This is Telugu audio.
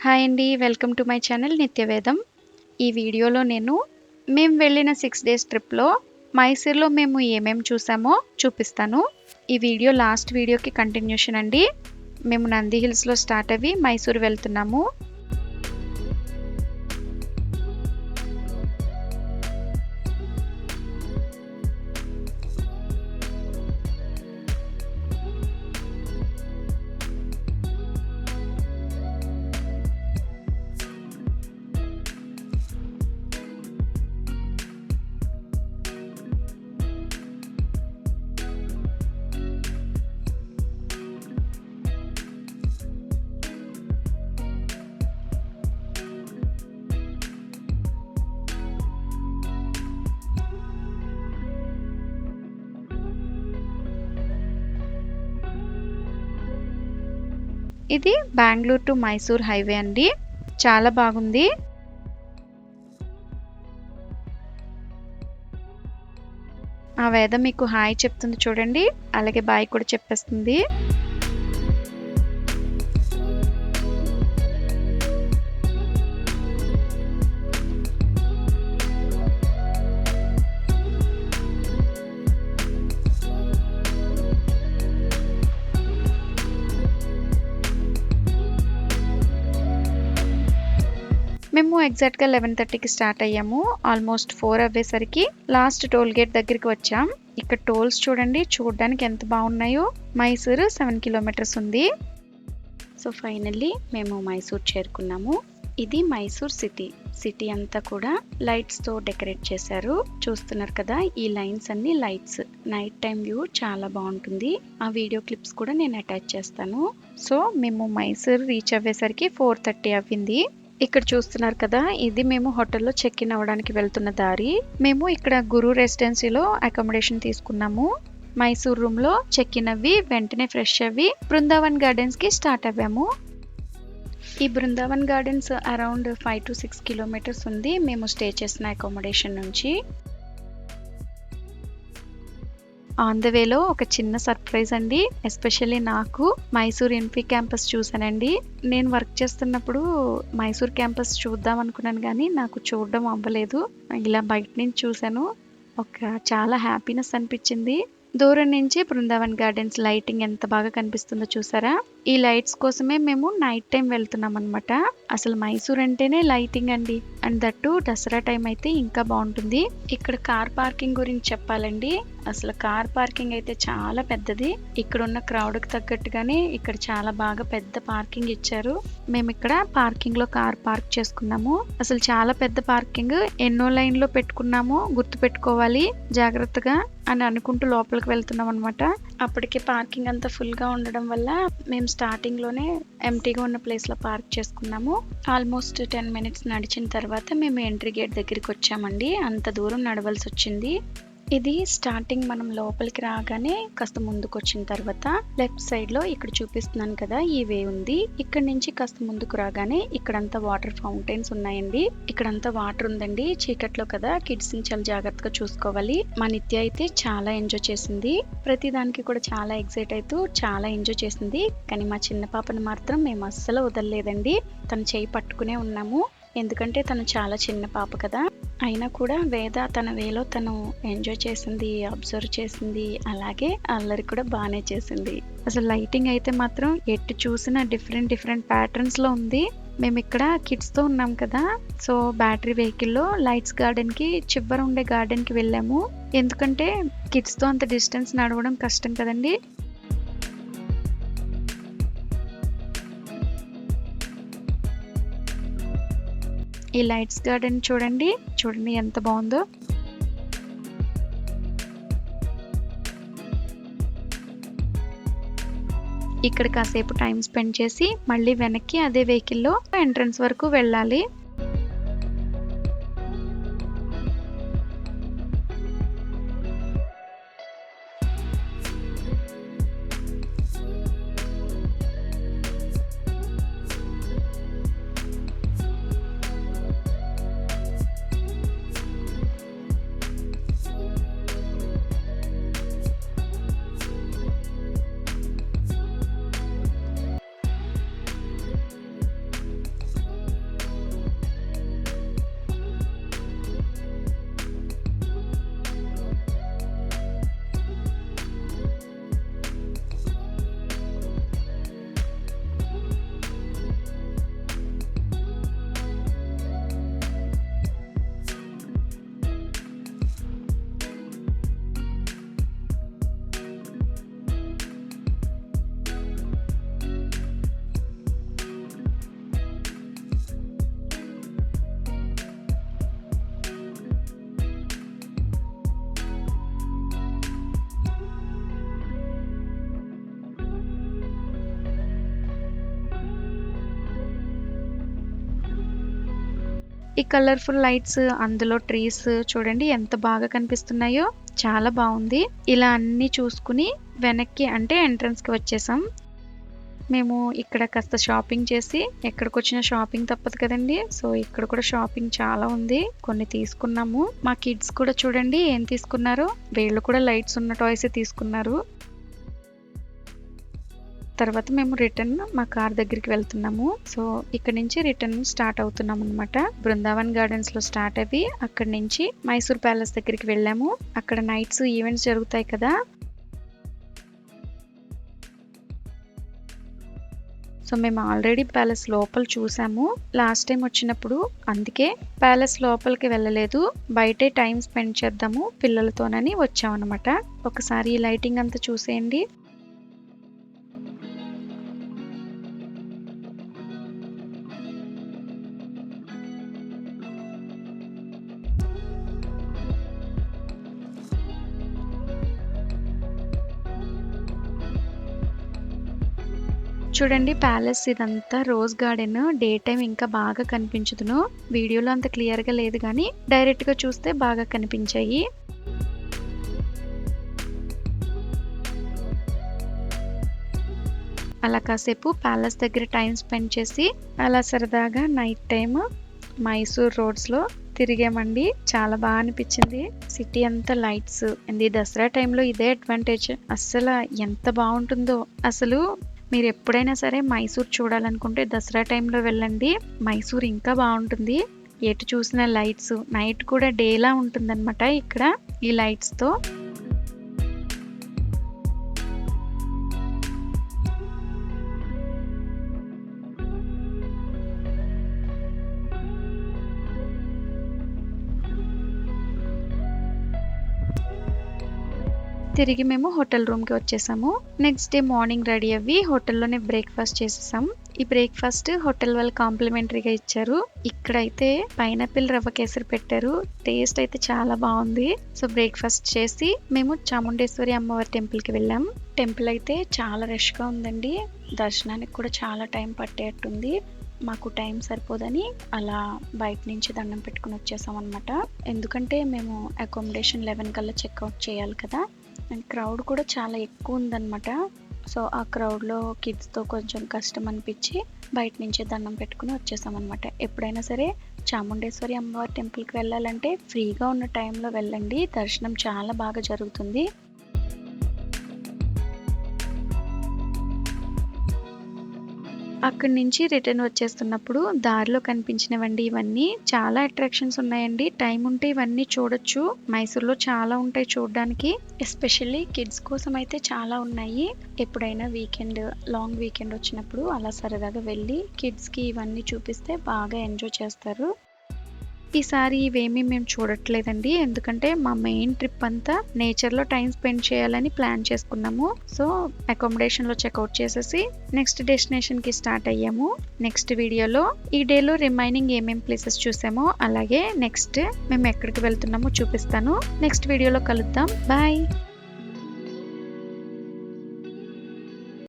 హాయ్ అండి. Welcome to my channel Nityavedam. ఈ వీడియోలో మేము వెళ్ళిన 6 డేస్ ట్రిప్‌లో మైసూర్‌లో మేము ఏమేం చూసామో చూపిస్తాను. ఈ వీడియో లాస్ట్ వీడియోకి కంటిన్యూషన్ అండి. మేము నంది హిల్స్‌లో స్టార్ట్ అవ్వి మైసూర్ వెళ్తున్నాము. ఇది బెంగుళూరు టు మైసూర్ హైవే అండి. చాలా బాగుంది. ఆ వేద మీకు హాయ్ చెప్తుంది చూడండి. అలాగే బాయ్ కూడా చెప్పేస్తుంది. మేము ఎగ్జాక్ట్‌గా 11:30కి స్టార్ట్ అయ్యాము. ఆల్మోస్ట్ 4 అవ్వేసరికి లాస్ట్ టోల్ గేట్ దగ్గరికి వచ్చాం. ఇక్కడ టోల్స్ చూడండి, చూడడానికి ఎంత బాగున్నాయో. మైసూర్ 7 కిలోమీటర్స్ ఉంది. సో ఫైనల్లీ మేము మైసూర్ చేరుకున్నాము. ఇది మైసూర్ సిటీ. సిటీ అంతా కూడా లైట్స్‌తో డెకరేట్ చేశారు. చూస్తున్నారు కదా, ఈ లైన్స్ అన్ని లైట్స్. నైట్ టైం వ్యూ చాలా బాగుంటుంది. ఆ వీడియో క్లిప్స్ కూడా నేను అటాచ్ చేస్తాను. సో మేము మైసూర్ రీచ్ అవ్వేసరికి 4:30 అవ్వింది. ఇక్కడ చూస్తున్నారు కదా, ఇది మేము హోటల్లో చెక్ ఇన్ అవ్వడానికి వెళ్తున్న దారి. మేము ఇక్కడ గురు రెసిడెన్సీలో అకామిడేషన్ తీసుకున్నాము. మైసూర్ రూమ్ లో చెక్ ఇన్ అవ్వి వెంటనే ఫ్రెష్ అవ్వి బృందావన్ గార్డెన్స్ కి స్టార్ట్ అవ్వాము. ఈ Brindavan gardens around 5 to 6 kilometres ఉంది మేము స్టే చేసిన అకామిడేషన్ నుంచి. ఆన్ ద వేలో ఒక చిన్న సర్ప్రైజ్ అండి. ఎస్పెషల్లీ నాకు మైసూర్ ఇన్ఫీ క్యాంపస్ చూసానండి. నేను వర్క్ చేస్తున్నప్పుడు మైసూర్ క్యాంపస్ చూద్దాం అనుకున్నాను, కానీ నాకు చూడడం అవ్వలేదు. ఇలా బయట నుంచి చూశాను. చాలా హ్యాపీనెస్ అనిపించింది. దూరం నుంచి బృందావన్ గార్డెన్స్ లైటింగ్ ఎంత బాగా కనిపిస్తుందో చూసారా. ఈ లైట్స్ కోసమే మేము నైట్ టైం వెళ్తున్నాం అనమాట. అసలు మైసూర్ అంటేనే లైటింగ్ అండి. అండ్ దట్టు దసరా టైం అయితే ఇంకా బాగుంటుంది. ఇక్కడ కార్ పార్కింగ్ గురించి చెప్పాలండి. అసలు కార్ పార్కింగ్ అయితే చాలా పెద్దది. ఇక్కడ ఉన్న క్రౌడ్ కి తగ్గట్టుగానే ఇక్కడ చాలా బాగా పెద్ద పార్కింగ్ ఇచ్చారు. మేము ఇక్కడ పార్కింగ్ లో కార్ పార్క్ చేసుకున్నాము. అసలు చాలా పెద్ద పార్కింగ్. ఎన్నో లైన్ లో పెట్టుకున్నామో గుర్తు పెట్టుకోవాలి జాగ్రత్తగా అని అనుకుంటూ లోపలికి వెళ్తున్నాం అనమాట. అప్పటికే పార్కింగ్ అంతా ఫుల్ గా ఉండడం వల్ల మేము స్టార్టింగ్ లోనే ఎంటీగా ఉన్న ప్లేస్ లో పార్క్ చేసుకున్నాము. ఆల్మోస్ట్ 10 minutes నడిచిన తర్వాత మేము ఎంట్రీ గేట్ దగ్గరికి వచ్చామండి. అంత దూరం నడవలసి వచ్చింది. ఇది స్టార్టింగ్ మనం లోపలికి రాగానే కాస్త ముందుకు వచ్చిన తర్వాత లెఫ్ట్ సైడ్ లో ఇక్కడ చూపిస్తున్నాను కదా, ఈ వే ఉంది. ఇక్కడ నుంచి కాస్త ముందుకు రాగానే ఇక్కడంతా వాటర్ ఫౌంటైన్స్ ఉన్నాయండి. ఇక్కడంతా వాటర్ ఉందండి. చీకట్లో కదా, కిడ్స్ ని చాలా జాగ్రత్తగా చూసుకోవాలి. మా నిత్య అయితే చాలా ఎంజాయ్ చేసింది. ప్రతి దానికి కూడా చాలా ఎక్సైట్ అవుతూ చాలా ఎంజాయ్ చేసింది. కానీ మా చిన్న పాపను మాత్రం మేము అస్సలు వదలలేదండి. తన చేయి పట్టుకునే ఉన్నాము. ఎందుకంటే తను చాలా చిన్న పాప కదా. అయినా కూడా వేద తన వేలో తను ఎంజాయ్ చేసింది, అబ్జర్వ్ చేసింది. అలాగే అల్లరి కూడా బాగానే చేసింది. అసలు లైటింగ్ అయితే మాత్రం ఎటు చూసినా డిఫరెంట్ ప్యాటర్న్స్ లో ఉంది. మేము ఇక్కడ కిడ్స్ తో ఉన్నాం కదా, సో బ్యాటరీ వెహికల్లో లైట్స్ గార్డెన్ కి చివర ఉండే గార్డెన్ కి వెళ్ళాము. ఎందుకంటే కిడ్స్ తో అంత డిస్టెన్స్ నడవడం కష్టం కదండి. ఈ లైట్స్ గార్డెన్ చూడండి ఎంత బాగుందో. ఇక్కడ కాసేపు టైం స్పెండ్ చేసి మళ్ళీ వెనక్కి అదే వెహికల్లో ఎంట్రన్స్ వరకు వెళ్ళాలి. ఈ కలర్ఫుల్ లైట్స్, అందులో ట్రీస్ చూడండి ఎంత బాగా కనిపిస్తున్నాయో. చాలా బాగుంది. ఇలా అన్ని చూసుకుని వెనక్కి అంటే ఎంట్రన్స్కి వచ్చేసాం. మేము ఇక్కడ కాస్త షాపింగ్ చేసి, ఎక్కడికొచ్చినా షాపింగ్ తప్పదు కదండి. సో ఇక్కడ కూడా షాపింగ్ చాలా ఉంది. కొన్ని తీసుకున్నాము. మా కిడ్స్ కూడా చూడండి ఏం తీసుకున్నారు. వీళ్ళు కూడా లైట్స్ ఉన్న టాయ్స్ తీసుకున్నారు. తర్వాత మేము రిటర్న్ మా కార్ దగ్గరికి వెళ్తున్నాము. సో ఇక్కడ నుంచి రిటర్న్ స్టార్ట్ అవుతున్నాం అనమాట. బృందావన్ గార్డెన్స్ లో స్టార్ట్ అయ్యి అక్కడి నుంచి మైసూర్ ప్యాలెస్ దగ్గరికి వెళ్ళాము. అక్కడ నైట్స్ ఈవెంట్స్ జరుగుతాయి కదా. సో మేము ఆల్రెడీ ప్యాలెస్ లోపల చూసాము లాస్ట్ టైం వచ్చినప్పుడు. అందుకే ప్యాలెస్ లోపలికి వెళ్ళలేదు, బయటే టైం స్పెండ్ చేద్దాము పిల్లలతోనని వచ్చామన్నమాట. ఒకసారి ఈ లైటింగ్ అంతా చూసేయండి. చూడండి ప్యాలెస్ ఇదంతా రోజ్ గార్డెన్. డే టైం ఇంకా బాగా కనిపించదును. వీడియోలో అంత క్లియర్గా లేదు కానీ డైరెక్ట్గా చూస్తే బాగా కనిపించాయి. అలా కాసేపు ప్యాలెస్ దగ్గర టైం స్పెండ్ చేసి అలా సరదాగా నైట్ టైం మైసూర్ రోడ్స్లో తిరిగామండి. చాలా బాగా అనిపించింది. సిటీ అంతా లైట్స్. ఇది దసరా టైంలో ఇదే అడ్వాంటేజ్. అస్సలు ఎంత బాగుంటుందో. అసలు మీరు ఎప్పుడైనా సరే మైసూర్ చూడాలనుకుంటే దసరా టైంలో వెళ్ళండి. మైసూర్ ఇంకా బాగుంటుంది. ఎటు చూసిన లైట్స్. నైట్ కూడా డేలా ఉంటుందన్నమాట ఇక్కడ ఈ లైట్స్తో. తిరిగి మేము హోటల్ రూమ్కి వచ్చేసాము. నెక్స్ట్ డే మార్నింగ్ రెడీ అవ్వి హోటల్లోనే బ్రేక్ఫాస్ట్ చేసేసాం. ఈ బ్రేక్ఫాస్ట్ హోటల్ వాళ్ళు కాంప్లిమెంటరీగా ఇచ్చారు. ఇక్కడైతే పైనాపిల్ రవ్వ కేసరి పెట్టారు. టేస్ట్ అయితే చాలా బాగుంది. సో బ్రేక్ఫాస్ట్ చేసి మేము చాముండేశ్వరి అమ్మవారి టెంపుల్కి వెళ్ళాం. టెంపుల్ అయితే చాలా రష్గా ఉందండి. దర్శనానికి కూడా చాలా టైం పట్టేట్టుంది. మాకు టైం సరిపోదని అలా బయట నుంచి దండం పెట్టుకుని వచ్చేసాం అనమాట. ఎందుకంటే మేము అకామిడేషన్ 11 కల్లా చెక్అవుట్ చేయాలి కదా. అండ్ క్రౌడ్ కూడా చాలా ఎక్కువ ఉందన్నమాట. సో ఆ క్రౌడ్లో కిడ్స్తో కొంచెం కష్టం అనిపించి బయట నుంచే దండం పెట్టుకుని వచ్చేసాం అనమాట. ఎప్పుడైనా సరే చాముండేశ్వరి అమ్మవారి టెంపుల్కి వెళ్ళాలంటే ఫ్రీగా ఉన్న టైంలో వెళ్ళండి. దర్శనం చాలా బాగా జరుగుతుంది. అక్కడి నుంచి రిటర్న్ వచ్చేస్తున్నప్పుడు దారిలో కనిపించినవండి ఇవన్నీ. చాలా అట్రాక్షన్స్ ఉన్నాయండి. టైం ఉంటే ఇవన్నీ చూడొచ్చు. మైసూర్లో చాలా ఉంటాయి చూడడానికి. ఎస్పెషల్లీ కిడ్స్ కోసం అయితే చాలా ఉన్నాయి. ఎప్పుడైనా వీకెండ్, లాంగ్ వీకెండ్ వచ్చినప్పుడు అలా సరదాగా వెళ్ళి కిడ్స్కి ఇవన్నీ చూపిస్తే బాగా ఎంజాయ్ చేస్తారు. ఈసారి ఇవేమీ మేము చూడట్లేదండి. ఎందుకంటే మా మెయిన్ ట్రిప్ అంతా నేచర్లో టైం స్పెండ్ చేయాలని ప్లాన్ చేసుకున్నాము. సో అకామిడేషన్లో చెక్అవుట్ చేసేసి నెక్స్ట్ డెస్టినేషన్కి స్టార్ట్ అయ్యాము. నెక్స్ట్ వీడియోలో ఈ డేలో రిమైనింగ్ ఏమేం ప్లేసెస్ చూసామో అలాగే నెక్స్ట్ మేము ఎక్కడికి వెళ్తున్నామో చూపిస్తాను. నెక్స్ట్ వీడియోలో కలుద్దాం. బాయ్.